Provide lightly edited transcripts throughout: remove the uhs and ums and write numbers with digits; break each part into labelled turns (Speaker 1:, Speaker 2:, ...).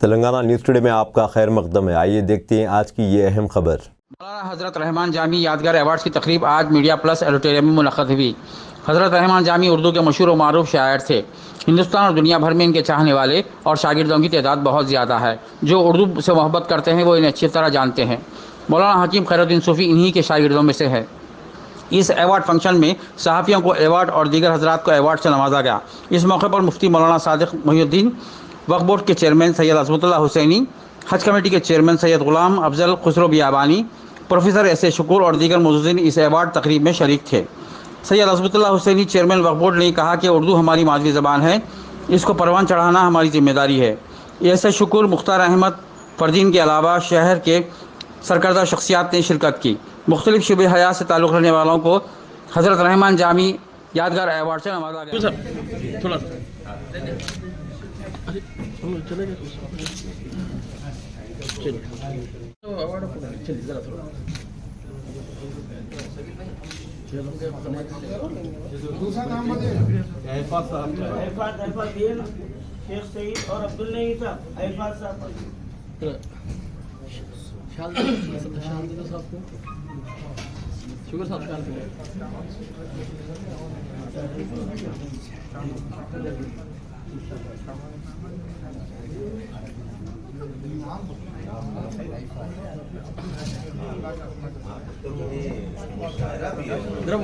Speaker 1: Telangana news today میں آپ کا خیر مقدم ہے. آئیے دیکھتے ہیں آج کی یہ اہم خبر.
Speaker 2: مولانا حضرت رحمان جامی یادگار ایوارڈز کی تقریب آج میڈیا پلس ایڈیٹوریم میں منعقد ہوئی. حضرت رحمان جامی اردو کے مشہور و معروف شاعر تھے. ہندوستان اور دنیا بھر میں ان کے چاہنے والے اور شاگردوں کی تعداد بہت زیادہ ہے. جو اردو سے محبت کرتے ہیں وہ انہیں اچھی طرح جانتے ہیں. مولانا حکیم خیر الدین صوفی انہی کے شاگردوں میں سے ہے. اس ایوارڈ فنکشن میں صحافیوں کو ایوارڈ اور دیگر حضرات کو ایوارڈ سے نوازا گیا. اس موقع پر مفتی مولانا صادق محی الدین، وقف بورڈ کے چیئرمین سید عظمت اللہ حسینی، حج کمیٹی کے chairman Syed Ghulam Afzal Khusro بیابانی، professor S A شکور اور دیگر معززین اس ایوارڈ تقریب میں شریک تھے. سید عظمت اللہ حسینی چیئرمین وقف بورڈ نے کہا کہ اردو ہماری مادری زبان ہے، اس کو پروان چڑھانا ہماری ذمہ داری ہے. ایس اے شکور، مختار احمد فردین کے علاوہ شہر کے سرکردہ شخصیات نے شرکت کی. مختلف شعبہ حیات سے تعلق رکھنے والوں کو حضرت رحمان جامی یادگار ایوارڈ سے نوازا گیا.
Speaker 3: دوسرا نام شیخ سعید اور عبداللہ صاحب ایفاز صاحب.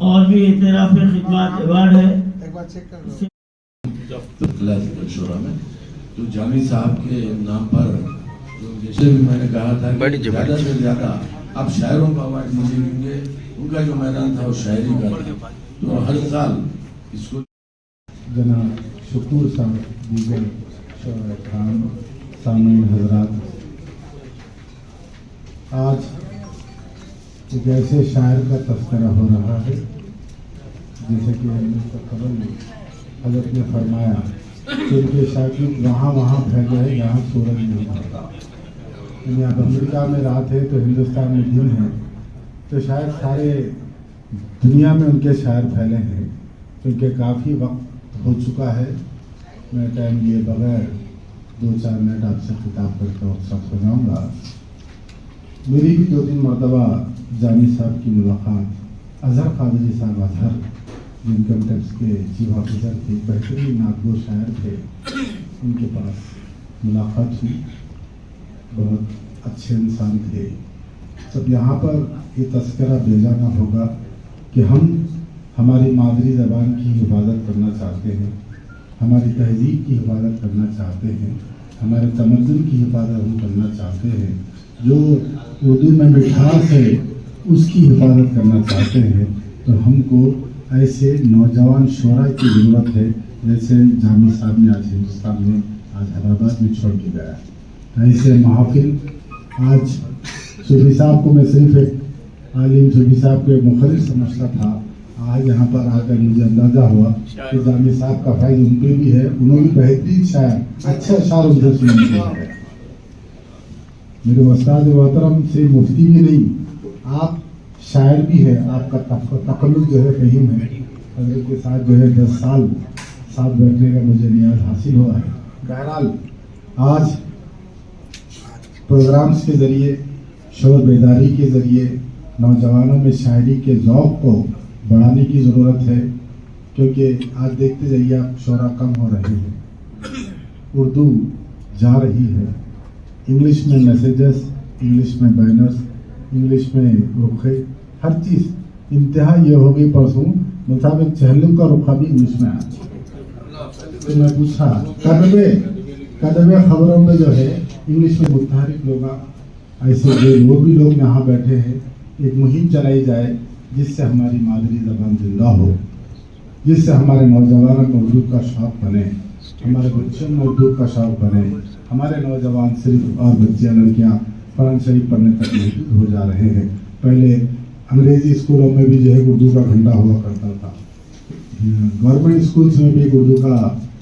Speaker 3: اور بھی اعتراف خدمات ایوارڈ ہے. ایک بار چیک کر
Speaker 4: شورا میں تو جامی صاحب کے نام پر جیسے بھی میں نے کہا تھا کہ زیادہ سے زیادہ آپ شاعروں کو ایوارڈ دیجیے، کیونکہ ان کا جو میدان تھا وہ شاعری کا تھا. تو ہر سال اس کو
Speaker 5: جناب شکور صاحب، دیگر شعراء کرام، سامعین حضرات، آج ایک ایسے شاعر کا تذکرہ ہو رہا ہے جیسے کہ قبل حضرت نے فرمایا کہ ان کے شاگرد وہاں پھیلے ہیں جہاں سورج نہیں ہوتا. یعنی اب امریکہ میں رات ہے تو ہندوستان میں دن ہے، تو شاید سارے دنیا میں ان کے شاعر پھیلے ہیں. کیونکہ کافی وقت ہو چکا ہے، میں ٹائم لیے بغیر 2-4 منٹ آپ سے خطاب کر کے وقت ہو جاؤں گا. میری بھی 2-3 مرتبہ جامی صاحب کی ملاقات، اظہر قادری صاحب اظہر جو انکم ٹیکس کے چیف آفیسر تھے، بہترین نعتگو شاعر تھے، ان کے پاس ملاقات ہوئی. بہت اچھے انسان تھے. سب یہاں پر یہ تذکرہ بھیجا نہ ہوگا کہ ہم ہماری مادری زبان کی حفاظت کرنا چاہتے ہیں، ہماری تہذیب کی حفاظت کرنا چاہتے ہیں، ہمارے تمدن کی حفاظت ہم کرنا چاہتے ہیں، جو اردو میں مٹھاس ہے اس کی حفاظت کرنا چاہتے ہیں. تو ہم کو ایسے نوجوان شعراء کی ضرورت ہے جیسے جامی صاحب نے آج ہندوستان میں، آج حیدرآباد میں چھوڑ کے گیا. ایسے محافل آج صوفی صاحب کو میں صرف ایک عالم صوفی صاحب کو ایک مخلص سمجھتا تھا. آج یہاں پر آ کر مجھے اندازہ ہوا کہ جامی صاحب کا فیض ان پہ بھی ہے. انہوں نے بہترین شاعر، اچھا شاعر ان سے سنتے ہیں. میرے استاد محترم سے مفتی بھی نہیں، آپ شاعر بھی ہے. آپ کا تخلق جو ہے فہیم ہے. حضرت کے ساتھ جو ہے 10 سال ساتھ بیٹھنے کا مجھے نیاز حاصل ہوا ہے. بہرحال آج پروگرامز کے ذریعے، شعور بیداری کے ذریعے نوجوانوں میں شاعری کے ذوق کو بڑھانے کی ضرورت ہے. کیونکہ آج دیکھتے جائیے آپ، شعراء کم ہو رہے ہیں، اردو جا رہی ہے. انگلش میں میسیجز، انگلش میں بینرز، انگلش میں رخے، ہر چیز انتہا یہ ہو گئی. پرسوں مطابق چہلم کا رخا بھی انگلش میں آیا. تو میں پوچھا کدبے خبروں میں جو ہے انگلش میں متحرک لوگ ایسے جو وہ بھی لوگ یہاں بیٹھے ہیں، ایک مہم چلائی جائے جس سے ہماری مادری زبان زندہ ہو، جس سے ہمارے نوجوانوں کو اردو کا شوق بنے، ہمارے بچوں میں اردو کا شوق بنے. ہمارے نوجوان صرف اور بچیاں لڑکیاں قرآن شریف پڑھنے تک محدود ہو جا رہے ہیں. پہلے انگریزی اسکولوں میں بھی جو ہے اردو کا گھنٹہ ہوا کرتا تھا. گورنمنٹ اسکولس میں بھی اردو کا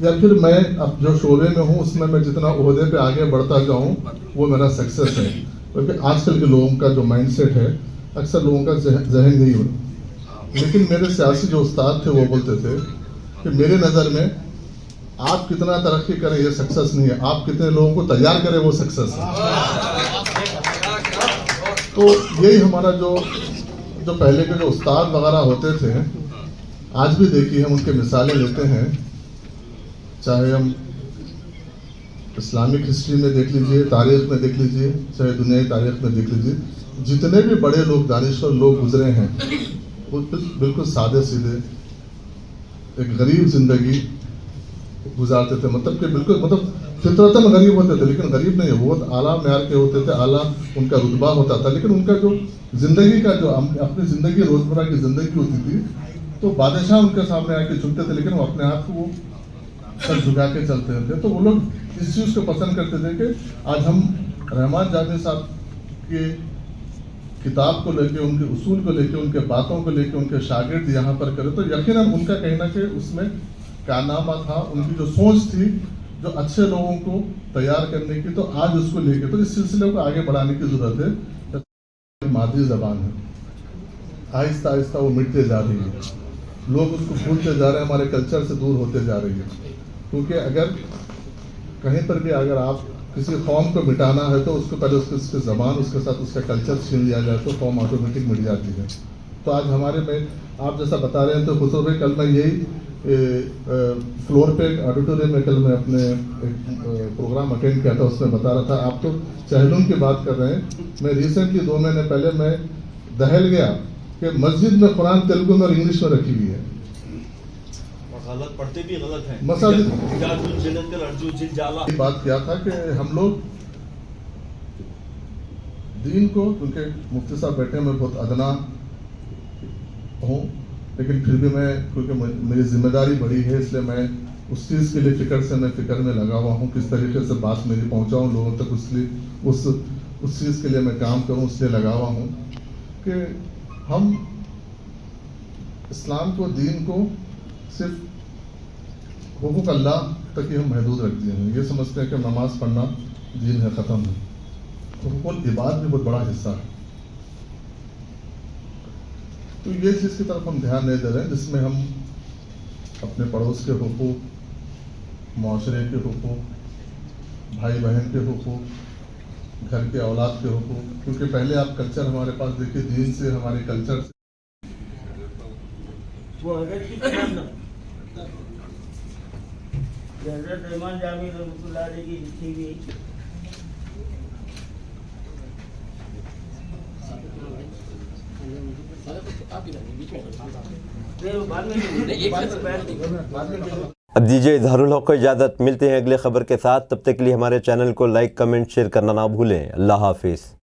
Speaker 6: یا پھر میں اب جو شعبے میں ہوں اس میں جتنا عہدے پہ آگے بڑھتا جاؤں وہ میرا سکسیس ہے. کیونکہ آج کل کے لوگوں کا جو مائنڈ سیٹ ہے اکثر لوگوں کا ذہن نہیں ہو. لیکن میرے سیاسی جو استاد تھے وہ بولتے تھے کہ میرے نظر میں آپ کتنا ترقی کریں یہ سکسیس نہیں ہے, آپ کتنے لوگوں کو تیار کریں وہ سکسیس ہے. تو یہی ہمارا جو پہلے کے جو استاد وغیرہ ہوتے تھے آج بھی دیکھیے ہم ان کے مثالیں لیتے ہیں, چاہے ہم اسلامک ہسٹری میں دیکھ لیجئے, تاریخ میں دیکھ لیجئے, چاہے دنیائی تاریخ میں دیکھ لیجئے, جتنے بھی بڑے لوگ دانشور لوگ گزرے ہیں وہ بالکل سادے سیدھے ایک غریب زندگی گزارتے تھے. مطلب کہ بالکل فطرتاً غریب ہوتے تھے لیکن غریب نہیں, بہت اعلیٰ معیار کے ہوتے تھے, اعلیٰ ان کا رتبہ ہوتا تھا. لیکن ان کا جو زندگی کا جو اپنی زندگی روزمرہ کی زندگی ہوتی تھی تو بادشاہ ان کے سامنے آ کے جھکتے تھے لیکن وہ اپنے آپ کو وہ سر جھکا کے چلتے تھے. تو وہ لوگ اس چیز کو پسند کرتے تھے کہ آج ہم رحمان جامی صاحب کی کتاب کو لے کے, ان کے اصول کو لے کے, ان کے باتوں کو لے کے ان کے شاگرد یہاں پر کرے تو یقیناً ان کا کہنا کہ اس میں کارنامہ تھا, ان کی جو سوچ تھی جو اچھے لوگوں کو تیار کرنے کی, تو آج اس کو لے کے تو اس سلسلے کو آگے بڑھانے کی ضرورت ہے. مادری زبان ہے, آہستہ آہستہ وہ مٹتے جا رہی ہے, لوگ اس کو بھولتے جا رہے ہیں, ہمارے کلچر سے دور ہوتے جا رہی ہے. کیونکہ اگر کہیں پر بھی اگر آپ کسی قوم کو مٹانا ہے تو اس کو پہلے اس کی زبان, اس کے ساتھ اس کا کلچر چھین لیا جائے تو قوم آٹومیٹک مٹ جاتی ہے. تو آج ہمارے میں آپ جیسا بتا رہے ہیں تو خسرو بھائی کل میں یہی فلور پہ ایک آڈیٹوریم میں کل میں اپنے ایک پروگرام اٹینڈ کیا تھا, اس میں بتا رہا تھا. آپ تو چہلم کی بات کر رہے ہیں, میں ریسنٹلی 2 مہینے پہلے میں دہل گیا کہ مسجد میں قرآن تیلگو میں اور انگلش میں رکھی ہوئی ہے.
Speaker 7: غلط پڑھتے بھی غلط ہیں.
Speaker 6: مساجد بات کیا تھا کہ ہم لوگ دین کو, کیونکہ مفتی صاحب بیٹھے میں بہت ادنا ہوں لیکن پھر بھی میں کیونکہ میری ذمہ داری بڑی ہے اس لیے میں اس چیز کے لیے فکر میں لگا ہوا ہوں, کس طریقے سے بات میری پہنچاؤں لوگوں تک, اس چیز کے لیے میں کام کروں, اس لیے لگا ہوا ہوں کہ ہم اسلام کو, دین کو صرف حقوق اللہ تک ہی ہم محدود رکھ دیے ہیں. یہ سمجھتے ہیں کہ نماز پڑھنا دین ہے, ختم ہے. حقوق العباد بھی بہت بڑا حصہ ہے. تو یہ چیز کی طرف ہم دھیان نہیں دے رہے ہیں جس میں ہم اپنے پڑوس کے حقوق, معاشرے کے حقوق, بھائی بہن کے حقوق, گھر کے اولاد کے حقوق, کیونکہ پہلے آپ کلچر ہمارے پاس دیکھیے دین سے, ہمارے کلچر سے
Speaker 3: وہ حضرت کی سنت حضرت رحمان جامی رحمۃ اللہ علیہ کی لکھی ہوئی
Speaker 1: اب دیجیے اظہار الحق کو اجازت, ملتے ہیں اگلے خبر کے ساتھ. تب تک کے لیے ہمارے چینل کو لائک, کمنٹ, شیئر کرنا نہ بھولیں. اللہ حافظ.